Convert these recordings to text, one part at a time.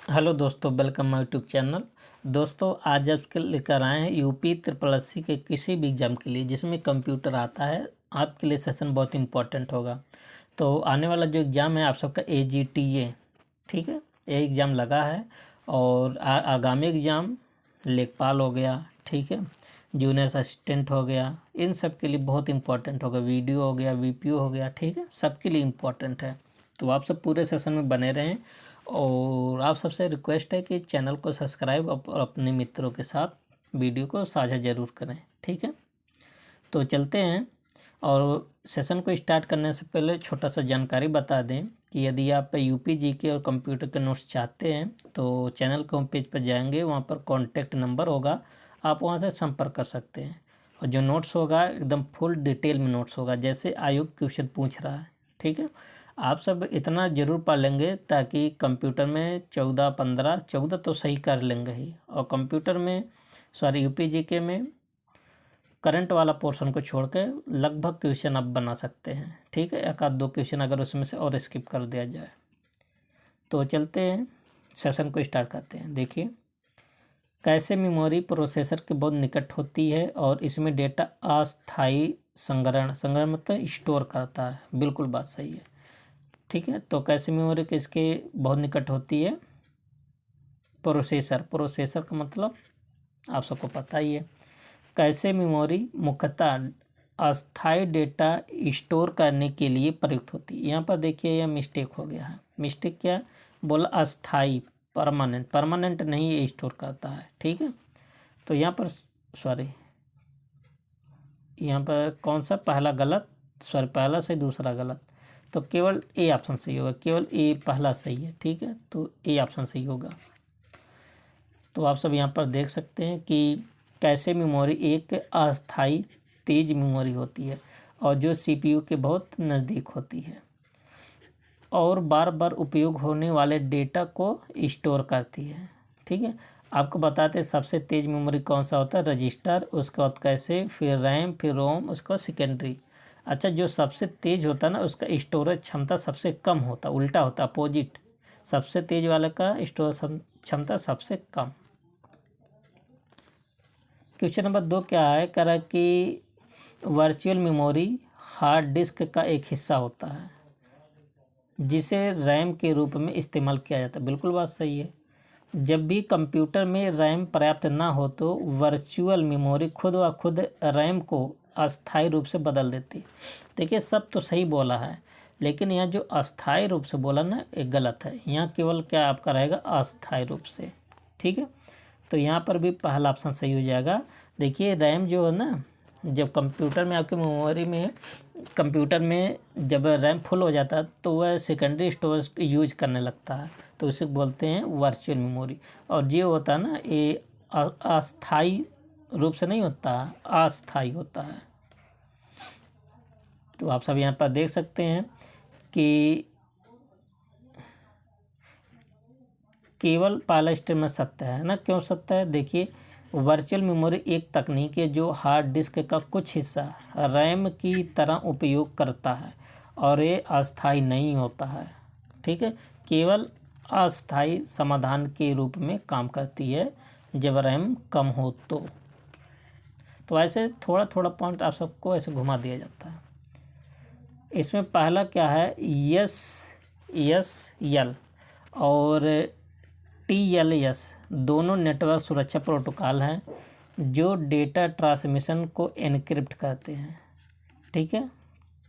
Hello दोस्तों, welcome my YouTube channel. दोस्तों, आज आपके लेकर आए हैं यूपी ट्रिपल एस सी के किसी भी एग्ज़ाम के लिए जिसमें कंप्यूटर आता है। आपके लिए सेशन बहुत इंपॉर्टेंट होगा। तो आने वाला जो एग्ज़ाम है आप सबका AGTA, ठीक है, ये एग्ज़ाम लगा है। और आगामी एग्ज़ाम लेखपाल हो गया, ठीक है, जूनियर असिस्टेंट हो गया, इन सब के लिए बहुत इंपॉर्टेंट होगा। वीडियो हो गया, VPO हो गया, ठीक है, सबके लिए इम्पोर्टेंट है। तो आप सब पूरे सेशन में बने रहें और आप सबसे रिक्वेस्ट है कि चैनल को सब्सक्राइब और अपने मित्रों के साथ वीडियो को साझा ज़रूर करें, ठीक है। तो चलते हैं। और सेशन को स्टार्ट करने से पहले छोटा सा जानकारी बता दें कि यदि आप UP GK और कंप्यूटर के नोट्स चाहते हैं तो चैनल के होम पेज पर जाएंगे, वहाँ पर कॉन्टैक्ट नंबर होगा, आप वहाँ से संपर्क कर सकते हैं। और जो नोट्स होगा एकदम फुल डिटेल में नोट्स होगा, जैसे आयोग क्वेश्चन पूछ रहा है, ठीक है। आप सब इतना ज़रूर पढ़ लेंगे ताकि कंप्यूटर में 14 तो सही कर लेंगे ही। और कंप्यूटर में UP GK में करंट वाला पोर्शन को छोड़ के लगभग क्वेश्चन आप बना सकते हैं, ठीक है। एक आध दो क्वेश्चन अगर उसमें से और स्किप कर दिया जाए। तो चलते हैं, सेशन को स्टार्ट करते हैं। देखिए, कैसे मेमोरी प्रोसेसर के बहुत निकट होती है और इसमें डेटा अस्थायी संग्रहण मतलब स्टोर करता है। बिल्कुल बात सही है, ठीक है। तो कैसे मेमोरी किसके बहुत निकट होती है? प्रोसेसर का मतलब आप सबको पता ही है। कैसे मेमोरी मुख्यतः अस्थायी डेटा स्टोर करने के लिए प्रयुक्त होती है। यहाँ पर देखिए, यह मिस्टेक हो गया है। मिस्टेक क्या बोला? अस्थायी, परमानेंट नहीं ये स्टोर करता है, ठीक है। तो यहाँ पर यहाँ पर कौन सा पहला गलत? पहला सही दूसरा गलत। तो केवल ए ऑप्शन सही होगा, केवल ए पहला सही है, ठीक है। तो ए ऑप्शन सही होगा। तो आप सब यहाँ पर देख सकते हैं कि कैसे मेमोरी एक अस्थायी तेज मेमोरी होती है और जो CPU के बहुत नज़दीक होती है और बार बार उपयोग होने वाले डेटा को स्टोर करती है, ठीक है। आपको बताते हैं सबसे तेज़ मेमोरी कौन सा होता है? रजिस्टर, उसके बाद कैसे, फिर रैम, फिर रोम, उसके बाद सेकेंडरी। अच्छा, जो सबसे तेज़ होता है ना उसका स्टोरेज क्षमता सबसे कम होता, उल्टा होता, अपोजिट। सबसे तेज़ वाले का स्टोरेज क्षमता सबसे कम। क्वेश्चन नंबर 2 क्या है? कह रहा है कि वर्चुअल मेमोरी हार्ड डिस्क का एक हिस्सा होता है जिसे रैम के रूप में इस्तेमाल किया जाता है। बिल्कुल बात सही है। जब भी कंप्यूटर में रैम पर्याप्त ना हो तो वर्चुअल मेमोरी खुद व खुद रैम को अस्थायी रूप से बदल देती है। देखिए, सब तो सही बोला है, लेकिन यहाँ जो अस्थायी रूप से बोला ना, एक गलत है। यहाँ केवल क्या आपका रहेगा? अस्थायी रूप से, ठीक है। तो यहाँ पर भी पहला ऑप्शन सही हो जाएगा। देखिए, रैम जो है ना, जब कंप्यूटर में आपके मेमोरी में कंप्यूटर में जब रैम फुल हो जाता है तो वह सेकेंडरी स्टोरेज यूज करने लगता है, तो इसे बोलते हैं वर्चुअल मेमोरी। और ये होता है ना, ये अस्थायी रूप से नहीं होता, अस्थायी होता है। तो आप सब यहाँ पर देख सकते हैं कि केवल पहला स्टेटमेंट सत्य है ना। क्यों सत्य है? देखिए, वर्चुअल मेमोरी एक तकनीक है जो हार्ड डिस्क का कुछ हिस्सा रैम की तरह उपयोग करता है और ये अस्थायी नहीं होता है, ठीक है। केवल अस्थायी समाधान के रूप में काम करती है जब रैम कम हो तो ऐसे थोड़ा थोड़ा पॉइंट आप सबको ऐसे घुमा दिया जाता है। इसमें पहला क्या है? SSL और TLS दोनों नेटवर्क सुरक्षा प्रोटोकॉल हैं जो डेटा ट्रांसमिशन को एनक्रिप्ट करते हैं, ठीक है।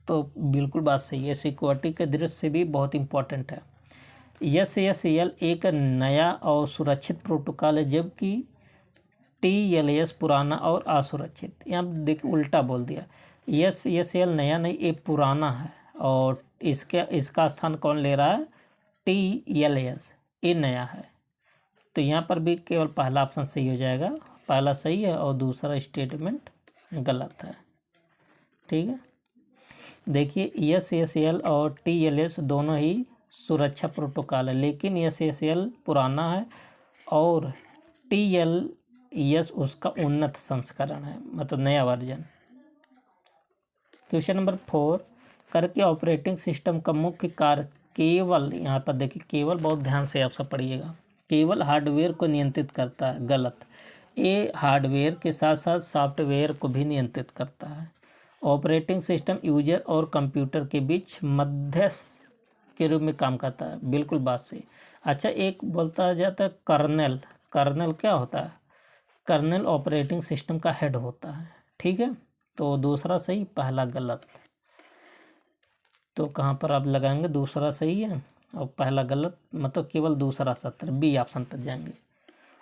तो बिल्कुल बात सही है, सिक्योरिटी के दृष्टि से भी बहुत इंपॉर्टेंट है। SSL एक नया और सुरक्षित प्रोटोकॉल है, जबकि TLS पुराना और असुरक्षित। यहाँ देखिए, उल्टा बोल दिया। SSL नया नहीं, ये पुराना है और इसका स्थान कौन ले रहा है? TLS, ये नया है। तो यहाँ पर भी केवल पहला ऑप्शन सही हो जाएगा। पहला सही है और दूसरा स्टेटमेंट गलत है, ठीक है। देखिए, SSL और TLS दोनों ही सुरक्षा प्रोटोकॉल है, लेकिन SSL पुराना है और TLS उसका उन्नत संस्करण है, मतलब नया वर्जन। क्वेश्चन नंबर 4, करके ऑपरेटिंग सिस्टम का मुख्य कार्य केवल, यहाँ पर देखिए केवल बहुत ध्यान से आप सब पढ़िएगा, केवल हार्डवेयर को नियंत्रित करता है। गलत, ये हार्डवेयर के साथ साथ सॉफ्टवेयर को भी नियंत्रित करता है। ऑपरेटिंग सिस्टम यूजर और कंप्यूटर के बीच मध्यस्थ के रूप में काम करता है। बिल्कुल बात सही। अच्छा, एक बोलता जाता है कर्नेल। कर्नेल क्या होता है? कर्नेल ऑपरेटिंग सिस्टम का हेड होता है। ठीक है, तो दूसरा सही, पहला गलत। तो कहाँ पर आप लगाएंगे? दूसरा सही है और पहला गलत, मतलब केवल दूसरा सत्र, बी ऑप्शन पर जाएंगे।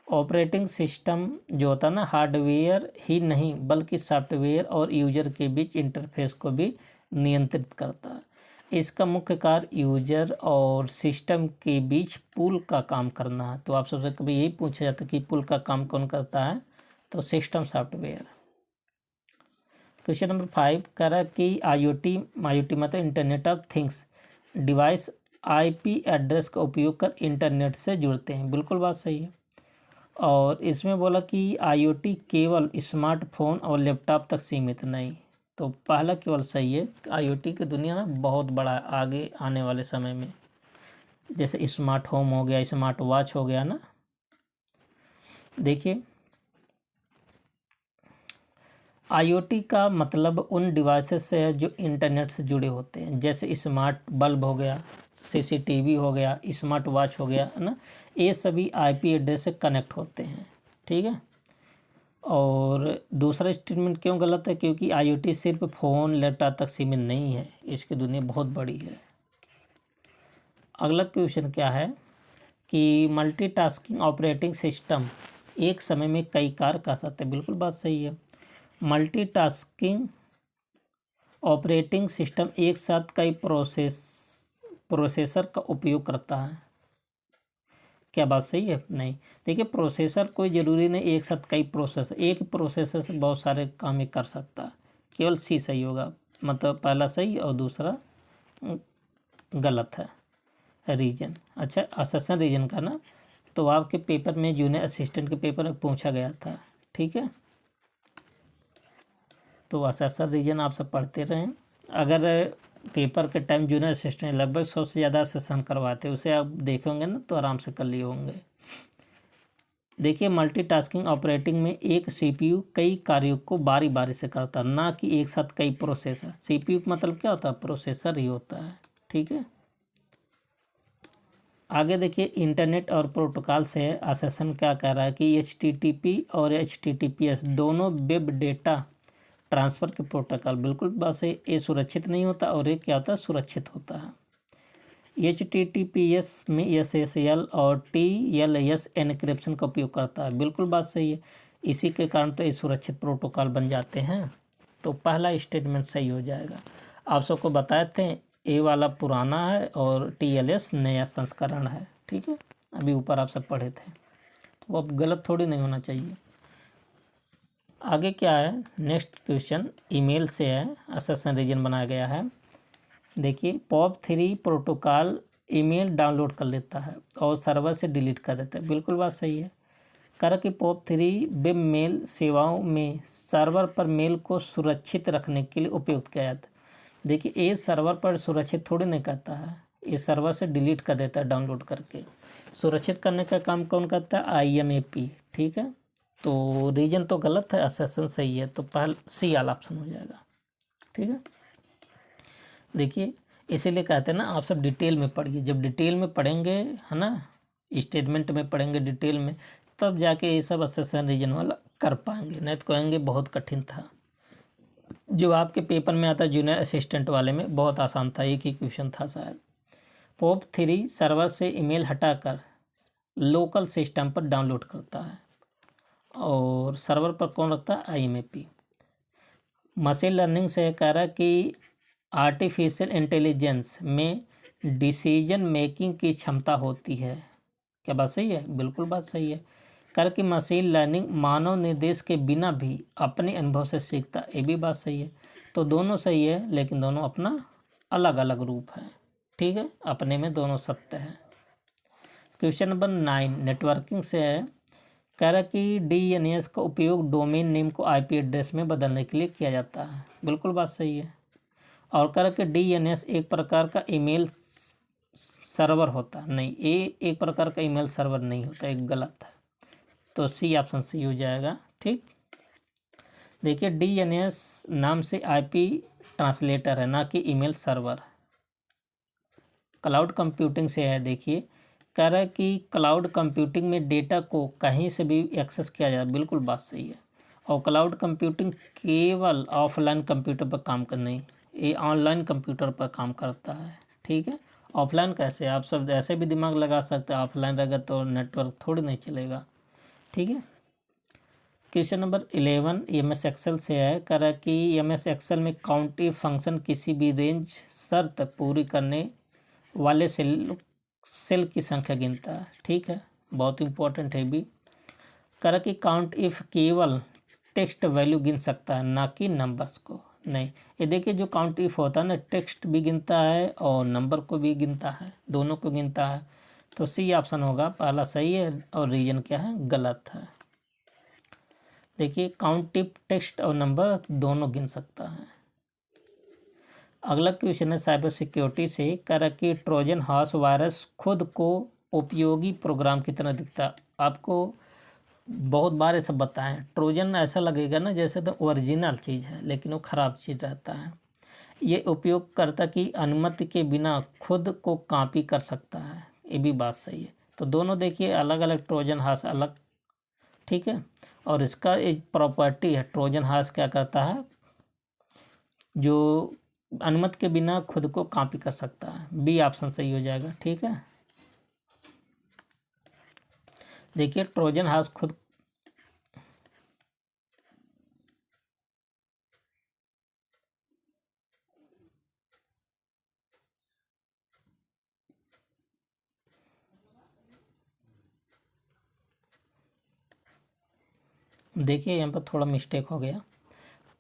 ऑपरेटिंग सिस्टम जो होता है ना, हार्डवेयर ही नहीं बल्कि सॉफ्टवेयर और यूजर के बीच इंटरफेस को भी नियंत्रित करता है। इसका मुख्य कार्य यूजर और सिस्टम के बीच पुल का काम करना है। तो आप सबसे कभी यही पूछा जाता है कि पुल का काम कौन करता है? तो सिस्टम सॉफ्टवेयर। क्वेश्चन नंबर 5 कह रहा है कि आईओटी मतलब internet of things device IP address का उपयोग कर इंटरनेट से जुड़ते हैं। बिल्कुल बात सही है। और इसमें बोला कि आईओटी केवल स्मार्टफोन और लैपटॉप तक सीमित नहीं। तो पहला केवल सही है। आईओटी की दुनिया ना बहुत बड़ा आगे आने वाले समय में, जैसे स्मार्ट होम हो गया, स्मार्ट वॉच हो गया ना। देखिए, आईओटी का मतलब उन डिवाइसेस से है जो इंटरनेट से जुड़े होते हैं, जैसे स्मार्ट बल्ब हो गया, सीसीटीवी हो गया, स्मार्ट वॉच हो गया, है ना। ये सभी आईपी एड्रेस से कनेक्ट होते हैं। ठीक है। और दूसरा स्टेटमेंट क्यों गलत है? क्योंकि आईओटी सिर्फ फ़ोन लैपटॉप तक सीमित नहीं है, इसकी दुनिया बहुत बड़ी है। अगला क्वेश्चन क्या है कि मल्टीटास्किंग ऑपरेटिंग सिस्टम एक समय में कई कार्य कर सकते हैं। बिल्कुल बात सही है। मल्टीटास्किंग ऑपरेटिंग सिस्टम एक साथ कई प्रोसेसर का उपयोग करता है। क्या बात सही है? नहीं। देखिए, प्रोसेसर कोई ज़रूरी नहीं एक साथ कई प्रोसेसर, एक प्रोसेसर से बहुत सारे काम ही कर सकता है। केवल सी सही होगा, मतलब पहला सही और दूसरा गलत है। रीजन, अच्छा असेसन रीजन का ना, तो आपके पेपर में जूनियर असिस्टेंट के पेपर में पूछा गया था। ठीक है, तो असेसन रीजन आप सब पढ़ते रहें। अगर पेपर के टाइम जूनियर असिस्टेंट लगभग 100 से ज़्यादा सेशन करवाते, उसे आप देखेंगे ना तो आराम से कर लिए होंगे। देखिए, मल्टीटास्किंग ऑपरेटिंग में एक सीपीयू कई कार्यों को बारी बारी से करता है, ना कि एक साथ कई प्रोसेसर। सीपीयू का मतलब क्या होता है? प्रोसेसर ही होता है। ठीक है। आगे देखिए, इंटरनेट और प्रोटोकॉल से असेसन क्या कह रहा है कि एचटीटीपी और एचटीटीपीएस दोनों वेब डेटा ट्रांसफ़र के प्रोटोकॉल। बिल्कुल बात सही। ये सुरक्षित नहीं होता और ये क्या होता है? सुरक्षित होता है। HTTPS में SSL और TLS एन्क्रिप्शन का उपयोग करता है। बिल्कुल बात सही है। इसी के कारण तो ये सुरक्षित प्रोटोकॉल बन जाते हैं। तो पहला स्टेटमेंट सही हो जाएगा। आप सबको बताए थे ये वाला पुराना है और TLS नया संस्करण है। ठीक है, अभी ऊपर आप सब पढ़े थे, तो अब गलत थोड़ी नहीं होना चाहिए। आगे क्या है? नेक्स्ट क्वेश्चन ईमेल से है, असेसन रीजन बनाया गया है। देखिए, POP3 प्रोटोकॉल ईमेल डाउनलोड कर लेता है और सर्वर से डिलीट कर देता है। बिल्कुल बात सही है। कारण कि POP3 वेब मेल सेवाओं में सर्वर पर मेल को सुरक्षित रखने के लिए उपयोग किया जाता है। देखिए, ये सर्वर पर सुरक्षित थोड़ी नहीं करता है, ये सर्वर से डिलीट कर देता है डाउनलोड करके। सुरक्षित करने का काम कौन करता है? IMAP। ठीक है, तो रीजन तो गलत है, असेसन सही है, तो पहला सी वाला ऑप्शन हो जाएगा। ठीक है। देखिए, इसीलिए कहते हैं ना आप सब डिटेल में पढ़िए। जब डिटेल में पढ़ेंगे, है ना, स्टेटमेंट में पढ़ेंगे डिटेल में, तब जाके ये सब असेसन रीजन वाला कर पाएंगे, नहीं तो कहेंगे बहुत कठिन था। जो आपके पेपर में आता है जूनियर असिस्टेंट वाले में बहुत आसान था, एक ही क्वेश्चन था शायद। POP3 सर्वर से ईमेल हटाकर लोकल सिस्टम पर डाउनलोड करता है और सर्वर पर कौन रखता है? IMAP। मशीन लर्निंग से कह रहा है कि आर्टिफिशियल इंटेलिजेंस में डिसीजन मेकिंग की क्षमता होती है। क्या बात सही है? बिल्कुल बात सही है। करके मशीन लर्निंग मानव निर्देश के बिना भी अपने अनुभव से सीखता, ये भी बात सही है। तो दोनों सही है, लेकिन दोनों अपना अलग अलग रूप है। ठीक है, अपने में दोनों सत्य है। क्वेश्चन नंबर 9 नेटवर्किंग से है। कह रहा कि DNS का उपयोग डोमेन नेम को IP एड्रेस में बदलने के लिए किया जाता है। बिल्कुल बात सही है। और कह रहा कि DNS एक प्रकार का ईमेल सर्वर होता, नहीं, ये एक प्रकार का ईमेल सर्वर नहीं होता, एक गलत है। तो सी ऑप्शन सही हो जाएगा। ठीक, देखिए DNS नाम से IP ट्रांसलेटर है, ना कि ईमेल सर्वर। क्लाउड कंप्यूटिंग से है, देखिए कह रहा है कि क्लाउड कंप्यूटिंग में डेटा को कहीं से भी एक्सेस किया जाए, बिल्कुल बात सही है। और क्लाउड कंप्यूटिंग केवल ऑफलाइन कंप्यूटर पर काम कर, नहीं, ये ऑनलाइन कंप्यूटर पर काम करता है। ठीक है, ऑफलाइन कैसे, आप सब ऐसे भी दिमाग लगा सकते हैं, ऑफलाइन रहेगा तो नेटवर्क थोड़ी नहीं चलेगा। ठीक है, क्वेश्चन नंबर 11 MS एक्सेल से है, कह रहा है कि MS एक्सेल में काउंट इफ फंक्शन किसी भी रेंज शर्त पूरी करने वाले सेल की संख्या गिनता है। ठीक है, बहुत इंपॉर्टेंट है भी। कह रहा है कि काउंट इफ केवल टेक्स्ट वैल्यू गिन सकता है, ना कि नंबर्स को। नहीं, ये देखिए जो काउंट इफ होता है ना, टेक्स्ट भी गिनता है और नंबर को भी गिनता है, दोनों को गिनता है। तो सी ऑप्शन होगा पहला सही है, और रीजन क्या है, गलत है। देखिए काउंट टिप टेक्स्ट और नंबर दोनों गिन सकता है। अगला क्वेश्चन है साइबर सिक्योरिटी से, कह रहा कि ट्रोजन हॉर्स वायरस खुद को उपयोगी प्रोग्राम की तरह दिखता है। आपको बहुत बार ये सब बताएं, ट्रोजन ऐसा लगेगा ना जैसे तो ओरिजिनल चीज़ है, लेकिन वो ख़राब चीज़ रहता है। ये उपयोगकर्ता की अनुमति के बिना खुद को कॉपी कर सकता है, ये भी बात सही है। तो दोनों देखिए अलग अलग ट्रोजन हॉर्स अलग। ठीक है, और इसका एक प्रॉपर्टी है, ट्रोजन हॉर्स क्या करता है, जो अनुमति के बिना खुद को कॉपी कर सकता है। बी ऑप्शन सही हो जाएगा। ठीक है, देखिए ट्रोजन हॉर्स खुद, देखिए यहाँ पर थोड़ा मिस्टेक हो गया।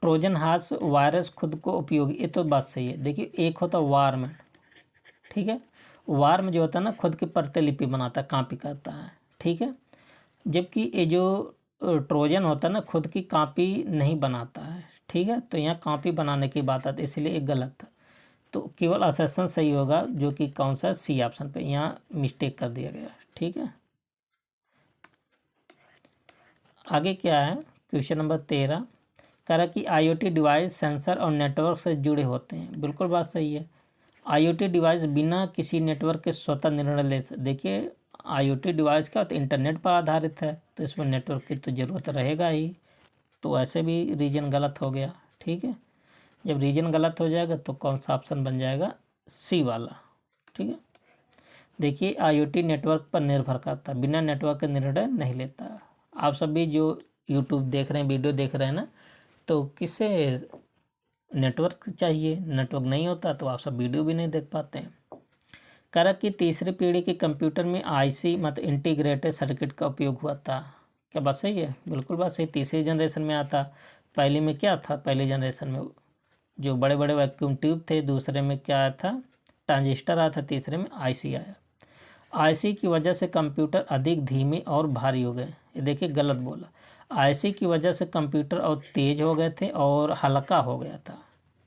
ट्रोजन हॉर्स वायरस खुद को उपयोगी, ये तो बात सही है। देखिए एक होता वार्म, ठीक है, वार्म जो होता है ना खुद की प्रतिलिपि बनाता है, कॉपी करता है। ठीक है, जबकि ये जो ट्रोजन होता है ना खुद की कॉपी नहीं बनाता है। ठीक है, तो यहाँ कॉपी बनाने की बात आती है, इसलिए ये गलत है। तो केवल असर्शन सही होगा, जो कि कौन सा, सी ऑप्शन पे, यहाँ मिस्टेक कर दिया गया। ठीक है, आगे क्या है, क्वेश्चन नंबर 13 कह रहा कि IoT डिवाइस सेंसर और नेटवर्क से जुड़े होते हैं, बिल्कुल बात सही है। IoT डिवाइस बिना किसी नेटवर्क के स्वतः निर्णय ले सकते। देखिए IoT डिवाइस क्या होता है, इंटरनेट पर आधारित है, तो इसमें नेटवर्क की तो ज़रूरत रहेगा ही। तो ऐसे भी रीजन गलत हो गया। ठीक है, जब रीजन गलत हो जाएगा तो कौन सा ऑप्शन बन जाएगा, सी वाला। ठीक है, देखिए IoT नेटवर्क पर निर्भर करता है, बिना नेटवर्क के निर्णय नहीं लेता। आप सभी जो यूट्यूब देख रहे हैं, वीडियो देख रहे हैं ना, तो किससे नेटवर्क चाहिए, नेटवर्क नहीं होता तो आप सब वीडियो भी नहीं देख पाते हैं। कह रहा कि तीसरी पीढ़ी के कंप्यूटर में IC मतलब इंटीग्रेटेड सर्किट का उपयोग हुआ था। क्या बात सही है, बिल्कुल बात सही, तीसरी जनरेशन में आता। पहले में क्या था, पहली जनरेशन में जो बड़े बड़े वैक्यूम ट्यूब थे, दूसरे में क्या आया था, ट्रांजिस्टर आया था, तीसरे में IC आया। IC की वजह से कंप्यूटर अधिक धीमे और भारी हो गए। ये देखिए गलत बोला, IC की वजह से कंप्यूटर और तेज हो गए थे और हल्का हो गया था।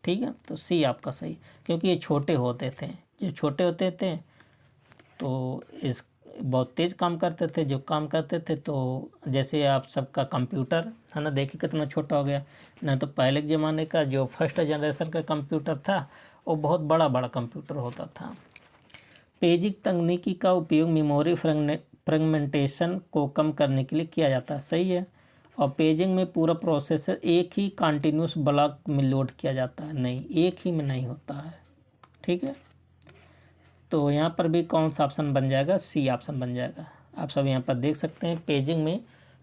ठीक है, तो सी आपका सही, क्योंकि ये छोटे होते थे, जो छोटे होते थे तो इस बहुत तेज़ काम करते थे, जो काम करते थे। तो जैसे आप सबका कंप्यूटर है ना, देखिए कितना छोटा हो गया ना। तो पहले के ज़माने का जो फर्स्ट जनरेशन का कंप्यूटर था वो बहुत बड़ा बड़ा कंप्यूटर होता था। पेजिंग तकनीकी का उपयोग मेमोरी फ्रेगमेंटेशन को कम करने के लिए किया जाता है, सही है। और पेजिंग में पूरा प्रोसेसर एक ही कंटिन्यूस ब्लॉक में लोड किया जाता है, नहीं, एक ही में नहीं होता है। ठीक है, तो यहाँ पर भी कौन सा ऑप्शन बन जाएगा, सी ऑप्शन बन जाएगा। आप सब यहाँ पर देख सकते हैं, पेजिंग में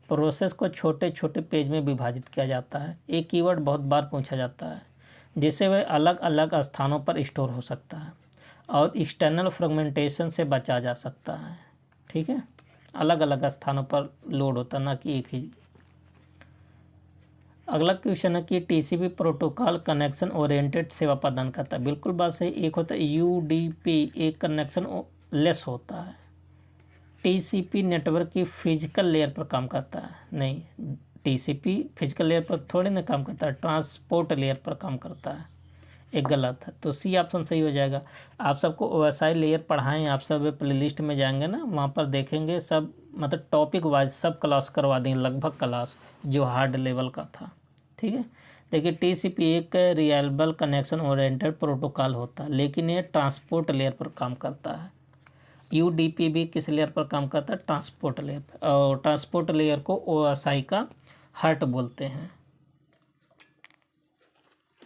प्रोसेस को छोटे छोटे पेज में विभाजित किया जाता है। एक कीवर्ड बहुत बार पूछा जाता है, जिससे वह अलग अलग स्थानों पर स्टोर हो सकता है और एक्सटर्नल फ्रेगमेंटेशन से बचा जा सकता है। ठीक है, अलग अलग स्थानों पर लोड होता है, ना कि एक ही। अगला क्वेश्चन है कि TCP प्रोटोकॉल कनेक्शन ओरिएंटेड सेवा प्रदान करता है, बिल्कुल बात सही। एक होता है UDP, एक कनेक्शन लेस होता है। TCP नेटवर्क की फिजिकल लेयर पर काम करता है, नहीं, TCP फिजिकल लेयर पर थोड़ी ना काम करता है, ट्रांसपोर्ट लेयर पर काम करता है। एक गलत है, तो सी ऑप्शन सही हो जाएगा। आप सबको OSI लेयर पढ़ाएं, आप सब प्लेलिस्ट में जाएंगे ना, वहाँ पर देखेंगे सब, मतलब टॉपिक वाइज सब क्लास करवा देंगे लगभग क्लास, जो हार्ड लेवल का था। ठीक है, देखिए TCP एक रिलायबल कनेक्शन ओरिएंटेड प्रोटोकॉल होता है, लेकिन ये ट्रांसपोर्ट लेयर पर काम करता है। UDP भी किस लेयर पर काम करता है? ट्रांसपोर्ट लेयर पर, और ट्रांसपोर्ट लेयर को OSI का हार्ट बोलते हैं।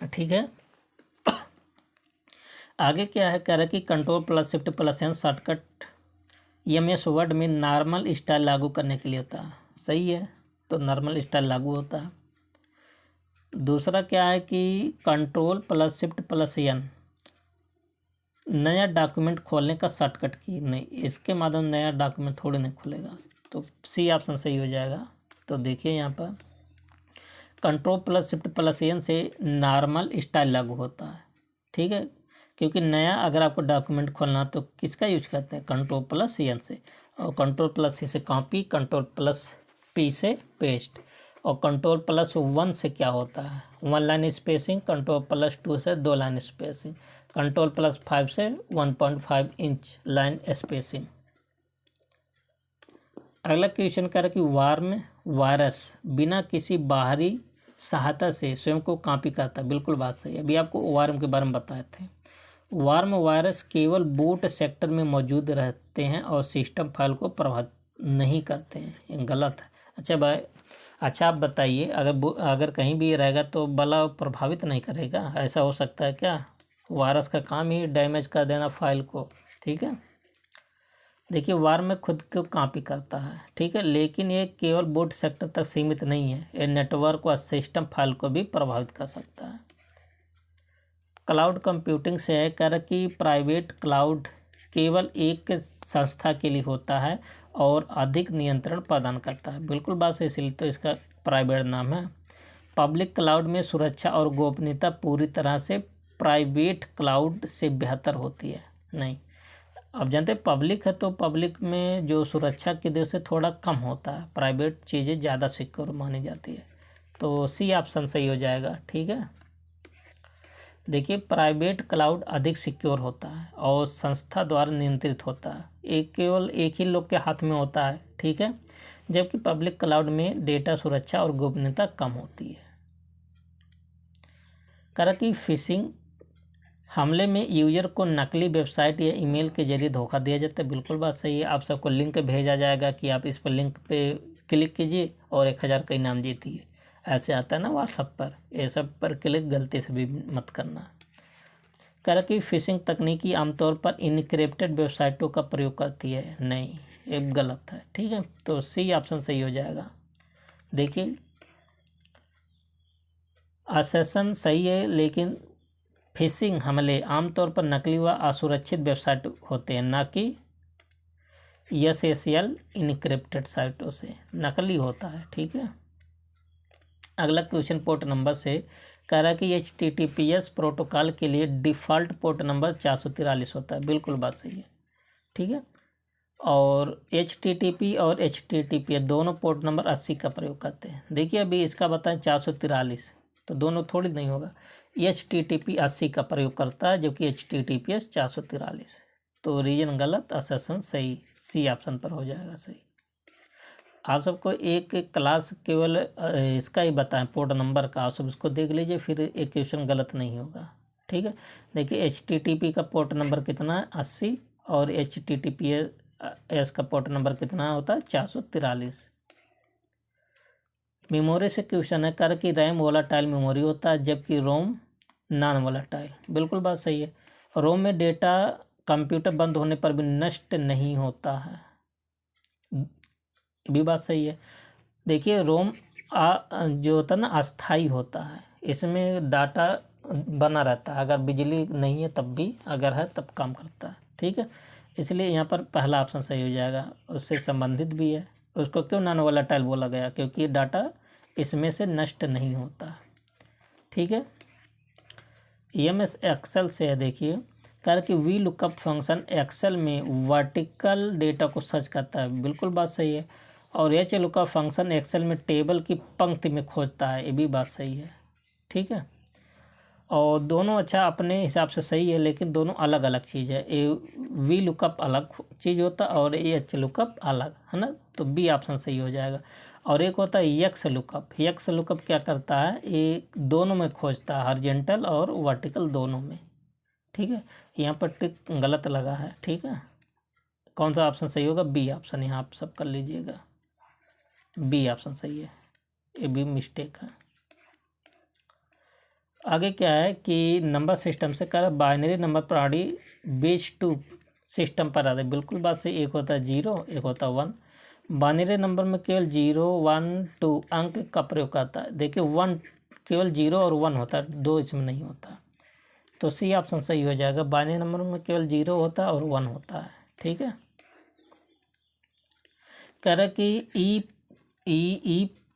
ठीक है, आगे क्या है, कह रहा है कि control plus shift plus N shortcut EMS word में नॉर्मल स्टाइल लागू करने के लिए होता है। सही है, तो नॉर्मल स्टाइल लागू होता है। दूसरा क्या है कि control plus shift plus N नया डॉक्यूमेंट खोलने का शॉर्टकट की, नहीं, इसके माध्यम नया डॉक्यूमेंट थोड़ी नहीं खुलेगा, तो सी ऑप्शन सही हो जाएगा। तो देखिए यहाँ पर control plus shift plus N से नॉर्मल स्टाइल लागू होता है। ठीक है, क्योंकि नया अगर आपको डॉक्यूमेंट खोलना तो किसका यूज करते हैं? कंट्रोल प्लस एन से, और कंट्रोल प्लस सी से कॉपी, कंट्रोल प्लस पी से पेस्ट, और कंट्रोल प्लस 1 से क्या होता है? 1 लाइन स्पेसिंग, कंट्रोल प्लस 2 से 2 लाइन स्पेसिंग, कंट्रोल प्लस 5 से 1.5 इंच लाइन स्पेसिंग। अगला क्वेश्चन कह रहा है कि वार्म वायरस बिना किसी बाहरी सहायता से स्वयं को कॉपी करता है। बिल्कुल बात सही है, अभी आपको वार्म के बारे में बताए थे। वार्म वायरस केवल बूट सेक्टर में मौजूद रहते हैं और सिस्टम फाइल को प्रभावित नहीं करते हैं, ये गलत है। अच्छा भाई, अच्छा आप बताइए, अगर कहीं भी रहेगा तो भला प्रभावित नहीं करेगा? ऐसा हो सकता है क्या? वायरस का काम ही डैमेज कर देना फाइल को। ठीक है, देखिए वार्म में खुद को कॉपी करता है, ठीक है, लेकिन ये केवल बूट सेक्टर तक सीमित नहीं है, ये नेटवर्क और सिस्टम फाइल को भी प्रभावित कर सकता है। क्लाउड कंप्यूटिंग से है, कर कि प्राइवेट क्लाउड केवल एक संस्था के लिए होता है और अधिक नियंत्रण प्रदान करता है। बिल्कुल बात सही, इसलिए तो इसका प्राइवेट नाम है। पब्लिक क्लाउड में सुरक्षा और गोपनीयता पूरी तरह से प्राइवेट क्लाउड से बेहतर होती है। नहीं, अब जानते हैं पब्लिक है तो पब्लिक में जो सुरक्षा की दृष्टि से थोड़ा कम होता है, प्राइवेट चीज़ें ज़्यादा सिक्योर मानी जाती है, तो सी ऑप्शन सही हो जाएगा। ठीक है, देखिए प्राइवेट क्लाउड अधिक सिक्योर होता है और संस्था द्वारा नियंत्रित होता है, केवल एक ही लोग के हाथ में होता है। ठीक है, जबकि पब्लिक क्लाउड में डेटा सुरक्षा और गोपनीयता कम होती है। करा कि फिशिंग हमले में यूजर को नकली वेबसाइट या ईमेल के जरिए धोखा दिया जाता है। बिल्कुल बात सही है, आप सबको लिंक भेजा जाएगा कि आप इस पर लिंक पे क्लिक कीजिए और 1000 का इनाम जीतिए, ऐसे आता है ना व्हाट्सएप पर, ये सब पर क्लिक गलती से भी मत करना। कह कि फिशिंग तकनीकी आमतौर पर इनक्रिप्टेड वेबसाइटों का प्रयोग करती है। नहीं, ये गलत है। ठीक है, तो सी ऑप्शन सही हो जाएगा। देखिए असैसन सही है, लेकिन फिशिंग हमले आमतौर पर नकली व असुरक्षित वेबसाइट होते हैं, ना कि SSL इनक्रिप्टेड साइटों से, नकली होता है। ठीक है, अगला क्वेश्चन पोर्ट नंबर से कह रहा है कि HTTPS प्रोटोकॉल के लिए डिफ़ॉल्ट पोर्ट नंबर 443 होता है। बिल्कुल बात सही है। ठीक है, और HTTP और HTTPS दोनों पोर्ट नंबर 80 का प्रयोग करते हैं। देखिए अभी इसका बताएं 443, तो दोनों थोड़ी नहीं होगा, HTTP 80 का प्रयोग करता है जबकि HTTPS 443, तो रीजन गलत, असैसन सही, सी ऑप्शन पर हो जाएगा सही। आप सबको एक क्लास केवल इसका ही बताएं पोर्ट नंबर का, आप सब इसको देख लीजिए, फिर एक क्वेश्चन गलत नहीं होगा। ठीक है, देखिए HTTP का पोर्ट नंबर कितना है? 80, और HTTPS का पोर्ट नंबर कितना होता है? 443। मेमोरी से क्वेश्चन है, कर कि रैम वोलाटाइल मेमोरी होता है जबकि रोम नॉन वोलाटाइल। बिल्कुल बात सही है, रोम में डेटा कंप्यूटर बंद होने पर भी नष्ट नहीं होता है, भी बात सही है। देखिए रोम जो होता है ना अस्थाई होता है, इसमें डाटा बना रहता है, अगर बिजली नहीं है तब भी, अगर है तब काम करता है। ठीक है, इसलिए यहाँ पर पहला ऑप्शन सही हो जाएगा, उससे संबंधित भी है। उसको क्यों नॉन वोलेटाइल बोला गया? क्योंकि डाटा इसमें से नष्ट नहीं होता। ठीक है, EMS एक्सेल से है, देखिए कर कि वी लुकअप फंक्शन एक्सेल में वर्टिकल डेटा को सर्च करता है। बिल्कुल बात सही है, और एच लुकअप फंक्शन एक्सेल में टेबल की पंक्ति में खोजता है, ये भी बात सही है। ठीक है, और दोनों अच्छा अपने हिसाब से सही है, लेकिन दोनों अलग अलग चीज़ है। ए वी लुकअप अलग चीज़ होता है और ए एच लुकअप अलग, है ना, तो बी ऑप्शन सही हो जाएगा। और एक होता है यक्स लुकअप। यक्स लुकअप क्या करता है, ये दोनों में खोजता है, हॉरिजॉन्टल और वर्टिकल दोनों में। ठीक है, यहाँ पर टिक गलत लगा है। ठीक है, कौन सा ऑप्शन सही होगा, बी ऑप्शन, यहाँ आप सब कर लीजिएगा, बी ऑप्शन सही है, ये भी मिस्टेक है। आगे क्या है कि नंबर सिस्टम से कर बाइनरी नंबर प्रणाली बेस 2 सिस्टम पर आते हैं। बिल्कुल बात सही, एक होता है 0, एक होता है 1। बाइनरी नंबर में केवल 0, 1, 2 अंक का प्रयोग करता है। देखिए 1 केवल 0 और 1 होता है, 2 इसमें नहीं होता, तो सी ऑप्शन सही हो जाएगा। बाइनरी नंबर में केवल 0 होता है और 1 होता है। ठीक है, कह रहा कि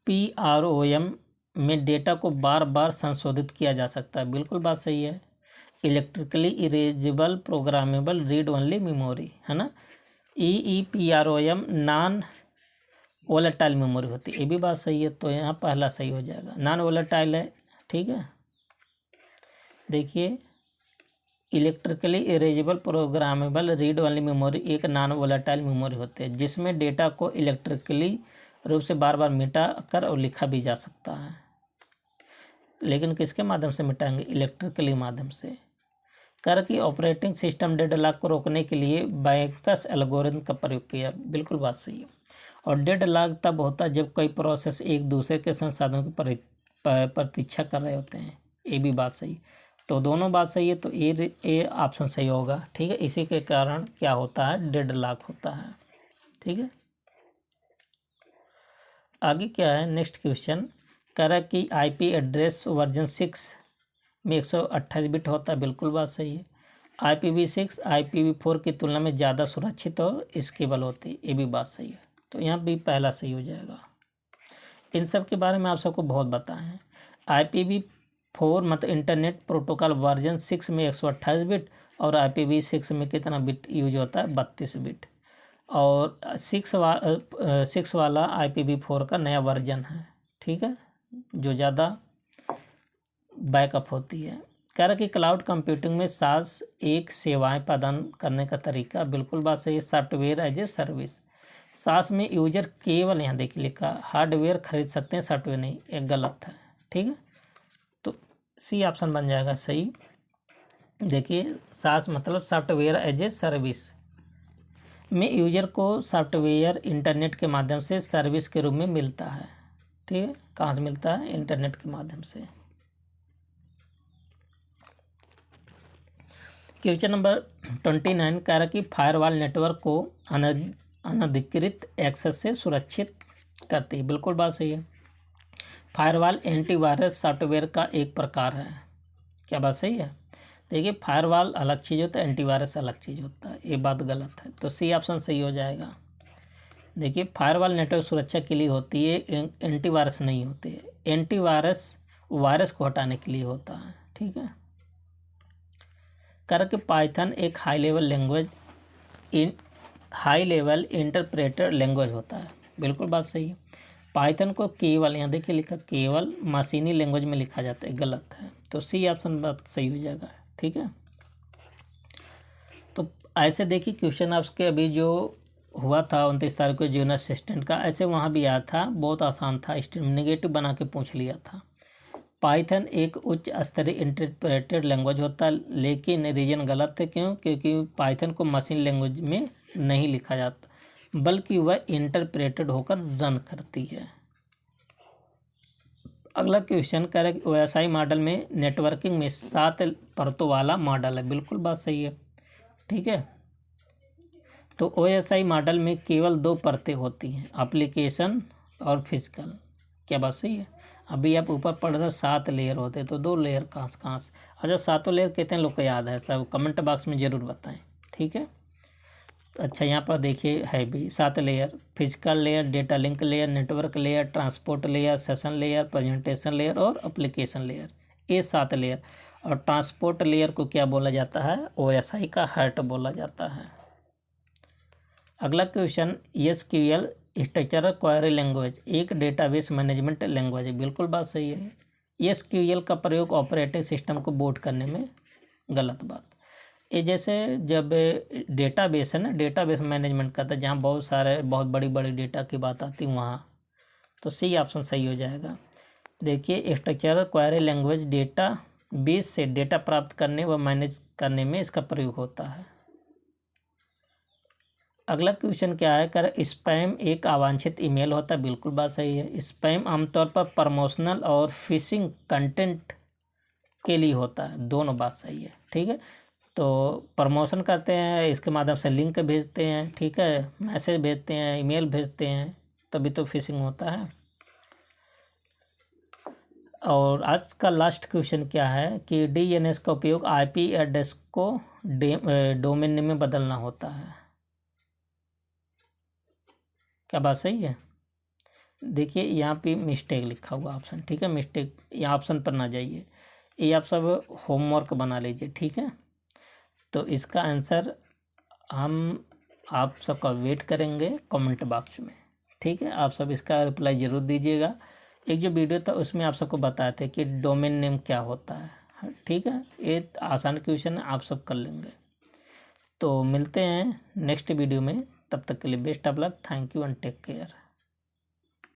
EEPROM में डेटा को बार बार संशोधित किया जा सकता है। बिल्कुल बात सही है। Electrically erasable programmable read only memory, है ना। EEPROM नॉन वोलेटाइल मेमोरी होती है, ये भी बात सही है, तो यहाँ पहला सही हो जाएगा, नॉन वोलेटाइल है। ठीक है, देखिए electrically erasable programmable read only memory एक नॉन वोलेटाइल मेमोरी होती है, जिसमें डेटा को इलेक्ट्रिकली रूप से बार बार मिटा कर और लिखा भी जा सकता है। लेकिन किसके माध्यम से मिटाएंगे, इलेक्ट्रिकली माध्यम से। कर की ऑपरेटिंग सिस्टम डेड लॉक को रोकने के लिए बैंकस एल्गोरिथम का प्रयोग किया। बिल्कुल बात सही है। और डेड लॉक तब होता है जब कई प्रोसेस एक दूसरे के संसाधनों की प्रतीक्षा कर रहे होते हैं, ये भी बात सही। तो दोनों बात सही है, तो ए ऑप्शन सही होगा। ठीक है, इसी के कारण क्या होता है, डेड लॉक होता है। ठीक है, आगे क्या है, नेक्स्ट क्वेश्चन कह रहा है कि आईपी एड्रेस वर्जन 6 में 128 बिट होता है। बिल्कुल बात सही है। IPv6 IPv4 की तुलना में ज़्यादा सुरक्षित और स्केलेबल होती है, ये भी बात सही है, तो यहाँ भी पहला सही हो जाएगा। इन सब के बारे में आप सबको बहुत बताएं हैं। IPv4 मतलब इंटरनेट प्रोटोकॉल वर्जन 6 में 128 बिट और IPv6 में कितना बिट यूज होता है, 32 बिट। और 6 वाला IPv4 का नया वर्जन है। ठीक है, जो ज़्यादा बैकअप होती है। कह रहा कि क्लाउड कंप्यूटिंग में SaaS एक सेवाएं प्रदान करने का तरीका। बिल्कुल बात सही है, software as a service. SaaS में यूजर केवल, यहाँ देखिए लिखा, हार्डवेयर खरीद सकते हैं, सॉफ्टवेयर नहीं, एक गलत है। ठीक है, तो सी ऑप्शन बन जाएगा सही। देखिए SaaS मतलब सॉफ्टवेयर एज ए सर्विस में यूजर को सॉफ्टवेयर इंटरनेट के माध्यम से सर्विस के रूप में मिलता है। ठीक है, कहाँ से मिलता है, इंटरनेट के माध्यम से। क्वेश्चन नंबर 29 कह रहा कि फायरवॉल नेटवर्क को अनधिकृत एक्सेस से सुरक्षित करती है। बिल्कुल बात सही है। फायरवॉल एंटीवायरस सॉफ्टवेयर का एक प्रकार है। क्या बात सही है। देखिए फायरवॉल अलग चीज़ होता है, एंटीवायरस अलग चीज़ होता है, ये बात गलत है, तो सी ऑप्शन सही हो जाएगा। देखिए फायरवॉल नेटवर्क सुरक्षा के लिए होती है, एंटीवायरस नहीं होती है। एंटीवायरस वायरस को हटाने के लिए होता है। ठीक है, करके पाइथन एक हाई लेवल इंटरप्रेटर लैंग्वेज होता है। बिल्कुल बात सही है। पाइथन को केवल, यहाँ देखिए लिखा, केवल मशीनी लैंग्वेज में लिखा जाता है, गलत है, तो सी ऑप्शन बात सही हो जाएगा। ठीक है, तो ऐसे देखिए क्वेश्चन आपके अभी जो हुआ था 29 तारीख को जूनियर असिस्टेंट का, ऐसे वहाँ भी आया था, बहुत आसान था, नेगेटिव बना के पूछ लिया था। पाइथन एक उच्च स्तरीय इंटरप्रेटेड लैंग्वेज होता है, लेकिन रीजन गलत है। क्यों, क्योंकि पाइथन को मशीन लैंग्वेज में नहीं लिखा जाता, बल्कि वह इंटरप्रेटेड होकर रन करती है। अगला क्वेश्चन कह रहा है कि OSI मॉडल में नेटवर्किंग में 7 परतों वाला मॉडल है। बिल्कुल बात सही है। ठीक है, तो OSI मॉडल में केवल 2 परतें होती हैं, एप्लीकेशन और फिजिकल। क्या बात सही है। अभी आप ऊपर पढ़ रहे हो 7 लेयर होते हैं, तो 2 लेयर कहाँ से। अच्छा, 7 लेयर कितने लोग को याद है, सब कमेंट बॉक्स में ज़रूर बताएं। ठीक है, अच्छा यहाँ पर देखिए है भी 7 layer, physical layer, data link layer, network layer, transport layer, session layer, presentation layer और एप्लीकेशन लेयर, ये 7 लेयर। और ट्रांसपोर्ट लेयर को क्या बोला जाता है, OSI का हार्ट बोला जाता है। अगला question, SQL structural query language एक डेटाबेस मैनेजमेंट लैंग्वेज है। बिल्कुल बात सही है। एसक्यूएल का प्रयोग ऑपरेटिंग सिस्टम को बूट करने में गलत बात। ये जैसे जब डेटाबेस है ना, डेटाबेस मैनेजमेंट करता है जहाँ बहुत बड़ी बड़ी डेटा की बात आती है वहाँ, तो सी ऑप्शन सही हो जाएगा। देखिए structural query language data base से डेटा प्राप्त करने व मैनेज करने में इसका प्रयोग होता है। अगला क्वेश्चन क्या है, कर स्पैम एक अवांछित ईमेल होता है, बिल्कुल बात सही है। स्पैम आमतौर पर प्रमोशनल और फिशिंग कंटेंट के लिए होता है, दोनों बात सही है। ठीक है, तो प्रमोशन करते हैं, इसके माध्यम से लिंक भेजते हैं, ठीक है, मैसेज भेजते हैं, ईमेल भेजते हैं, तभी तो फिशिंग होता है। और आज का लास्ट क्वेश्चन क्या है कि डीएनएस का उपयोग आईपी एड्रेस को डोमेन नेम में बदलना होता है, क्या बात सही है? देखिए यहाँ पे मिस्टेक लिखा हुआ ऑप्शन, ठीक है, मिस्टेक, यहाँ ऑप्शन पर ना जाइए, ये आप सब होमवर्क बना लीजिए, ठीक है। तो इसका आंसर हम आप सबका वेट करेंगे कमेंट बॉक्स में, ठीक है। आप सब इसका रिप्लाई ज़रूर दीजिएगा। एक जो वीडियो था उसमें आप सबको बताए थे कि डोमेन नेम क्या होता है, ठीक है। ये आसान क्वेश्चन है, आप सब कर लेंगे। तो मिलते हैं नेक्स्ट वीडियो में, तब तक के लिए best of luck, thank you and take care.